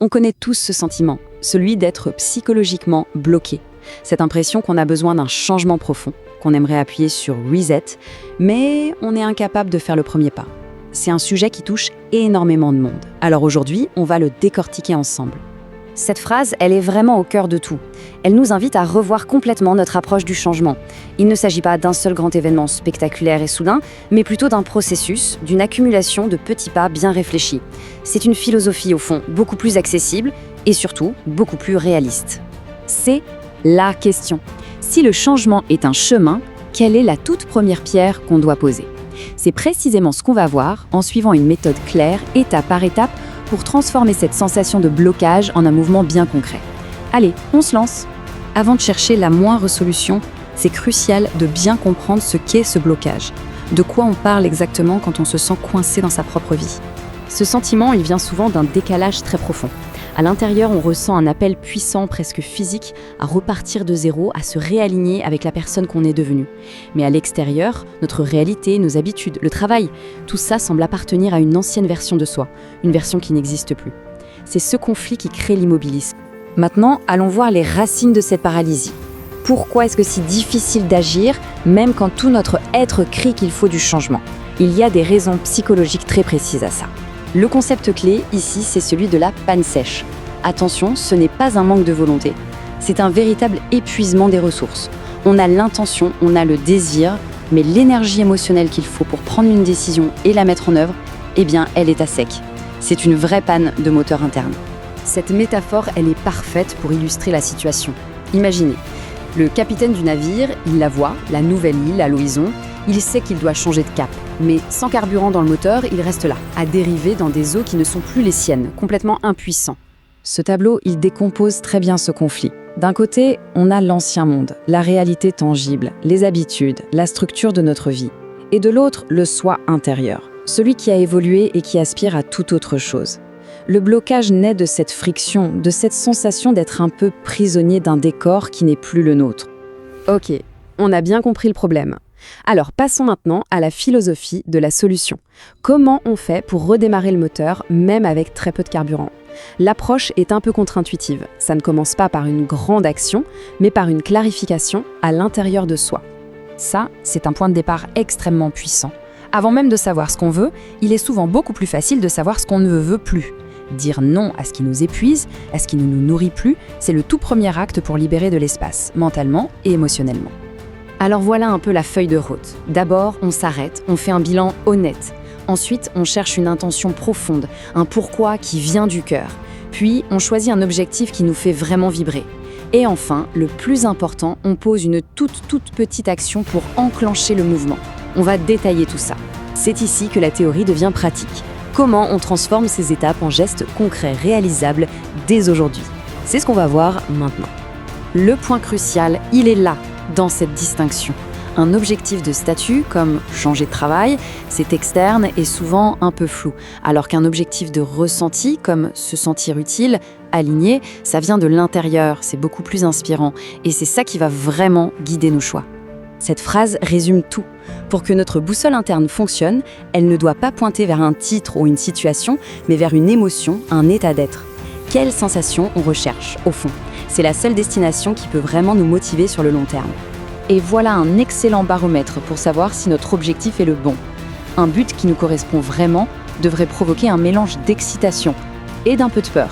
On connaît tous ce sentiment, celui d'être psychologiquement bloqué. Cette impression qu'on a besoin d'un changement profond, qu'on aimerait appuyer sur Reset, mais on est incapable de faire le premier pas. C'est un sujet qui touche énormément de monde. Alors aujourd'hui, on va le décortiquer ensemble. Cette phrase, elle est vraiment au cœur de tout. Elle nous invite à revoir complètement notre approche du changement. Il ne s'agit pas d'un seul grand événement spectaculaire et soudain, mais plutôt d'un processus, d'une accumulation de petits pas bien réfléchis. C'est une philosophie, au fond, beaucoup plus accessible et surtout beaucoup plus réaliste. C'est la question. Si le changement est un chemin, quelle est la toute première pierre qu'on doit poser ? C'est précisément ce qu'on va voir en suivant une méthode claire, étape par étape, pour transformer cette sensation de blocage en un mouvement bien concret. Allez, on se lance. Avant de chercher la moindre solution, c'est crucial de bien comprendre ce qu'est ce blocage. De quoi on parle exactement quand on se sent coincé dans sa propre vie. Ce sentiment, il vient souvent d'un décalage très profond. À l'intérieur, on ressent un appel puissant, presque physique, à repartir de zéro, à se réaligner avec la personne qu'on est devenue. Mais à l'extérieur, notre réalité, nos habitudes, le travail, tout ça semble appartenir à une ancienne version de soi, une version qui n'existe plus. C'est ce conflit qui crée l'immobilisme. Maintenant, allons voir les racines de cette paralysie. Pourquoi est-ce que c'est si difficile d'agir, même quand tout notre être crie qu'il faut du changement ? Il y a des raisons psychologiques très précises à ça. Le concept clé, ici, c'est celui de la panne sèche. Attention, ce n'est pas un manque de volonté. C'est un véritable épuisement des ressources. On a l'intention, on a le désir, mais l'énergie émotionnelle qu'il faut pour prendre une décision et la mettre en œuvre, eh bien, elle est à sec. C'est une vraie panne de moteur interne. Cette métaphore, elle est parfaite pour illustrer la situation. Imaginez, le capitaine du navire, il la voit, la nouvelle île à l'horizon, il sait qu'il doit changer de cap. Mais sans carburant dans le moteur, il reste là, à dériver dans des eaux qui ne sont plus les siennes, complètement impuissant. Ce tableau, il décompose très bien ce conflit. D'un côté, on a l'ancien monde, la réalité tangible, les habitudes, la structure de notre vie. Et de l'autre, le soi intérieur, celui qui a évolué et qui aspire à toute autre chose. Le blocage naît de cette friction, de cette sensation d'être un peu prisonnier d'un décor qui n'est plus le nôtre. Ok, on a bien compris le problème. Alors passons maintenant à la philosophie de la solution. Comment on fait pour redémarrer le moteur, même avec très peu de carburant ? L'approche est un peu contre-intuitive. Ça ne commence pas par une grande action, mais par une clarification à l'intérieur de soi. Ça, c'est un point de départ extrêmement puissant. Avant même de savoir ce qu'on veut, il est souvent beaucoup plus facile de savoir ce qu'on ne veut plus. Dire non à ce qui nous épuise, à ce qui ne nous nourrit plus, c'est le tout premier acte pour libérer de l'espace, mentalement et émotionnellement. Alors voilà un peu la feuille de route. D'abord, on s'arrête, on fait un bilan honnête. Ensuite, on cherche une intention profonde, un pourquoi qui vient du cœur. Puis, on choisit un objectif qui nous fait vraiment vibrer. Et enfin, le plus important, on pose une toute petite action pour enclencher le mouvement. On va détailler tout ça. C'est ici que la théorie devient pratique. Comment on transforme ces étapes en gestes concrets, réalisables dès aujourd'hui. C'est ce qu'on va voir maintenant. Le point crucial, il est là, dans cette distinction. Un objectif de statut, comme changer de travail, c'est externe et souvent un peu flou, alors qu'un objectif de ressenti, comme se sentir utile, aligné, ça vient de l'intérieur, c'est beaucoup plus inspirant, et c'est ça qui va vraiment guider nos choix. Cette phrase résume tout. Pour que notre boussole interne fonctionne, elle ne doit pas pointer vers un titre ou une situation, mais vers une émotion, un état d'être. Quelle sensation on recherche, au fond ? C'est la seule destination qui peut vraiment nous motiver sur le long terme. Et voilà un excellent baromètre pour savoir si notre objectif est le bon. Un but qui nous correspond vraiment devrait provoquer un mélange d'excitation et d'un peu de peur.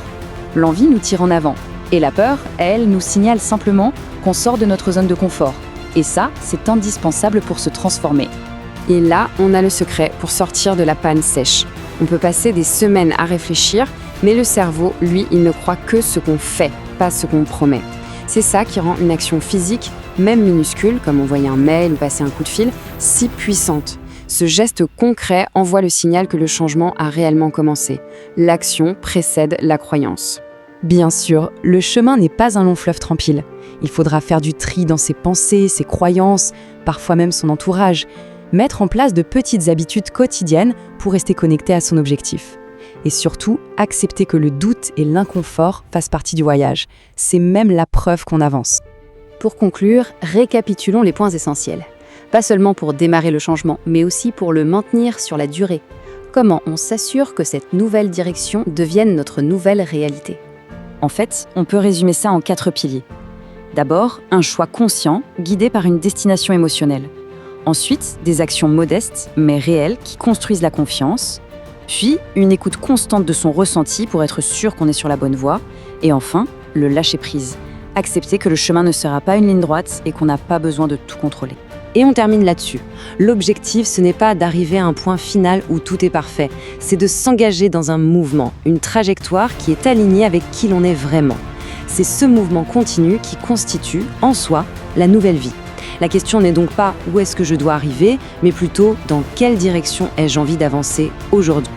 L'envie nous tire en avant, et la peur, elle, nous signale simplement qu'on sort de notre zone de confort. Et ça, c'est indispensable pour se transformer. Et là, on a le secret pour sortir de la panne sèche. On peut passer des semaines à réfléchir, mais le cerveau, lui, il ne croit que ce qu'on fait, pas ce qu'on promet. C'est ça qui rend une action physique, même minuscule, comme envoyer un mail ou passer un coup de fil, si puissante. Ce geste concret envoie le signal que le changement a réellement commencé. L'action précède la croyance. Bien sûr, le chemin n'est pas un long fleuve tranquille. Il faudra faire du tri dans ses pensées, ses croyances, parfois même son entourage. Mettre en place de petites habitudes quotidiennes pour rester connecté à son objectif. Et surtout, accepter que le doute et l'inconfort fassent partie du voyage. C'est même la preuve qu'on avance. Pour conclure, récapitulons les points essentiels. Pas seulement pour démarrer le changement, mais aussi pour le maintenir sur la durée. Comment on s'assure que cette nouvelle direction devienne notre nouvelle réalité? En fait, on peut résumer ça en 4 piliers. D'abord, un choix conscient, guidé par une destination émotionnelle. Ensuite, des actions modestes, mais réelles, qui construisent la confiance. Puis, une écoute constante de son ressenti pour être sûr qu'on est sur la bonne voie. Et enfin, le lâcher-prise. Accepter que le chemin ne sera pas une ligne droite et qu'on n'a pas besoin de tout contrôler. Et on termine là-dessus. L'objectif, ce n'est pas d'arriver à un point final où tout est parfait, c'est de s'engager dans un mouvement, une trajectoire qui est alignée avec qui l'on est vraiment. C'est ce mouvement continu qui constitue, en soi, la nouvelle vie. La question n'est donc pas où est-ce que je dois arriver, mais plutôt dans quelle direction ai-je envie d'avancer aujourd'hui.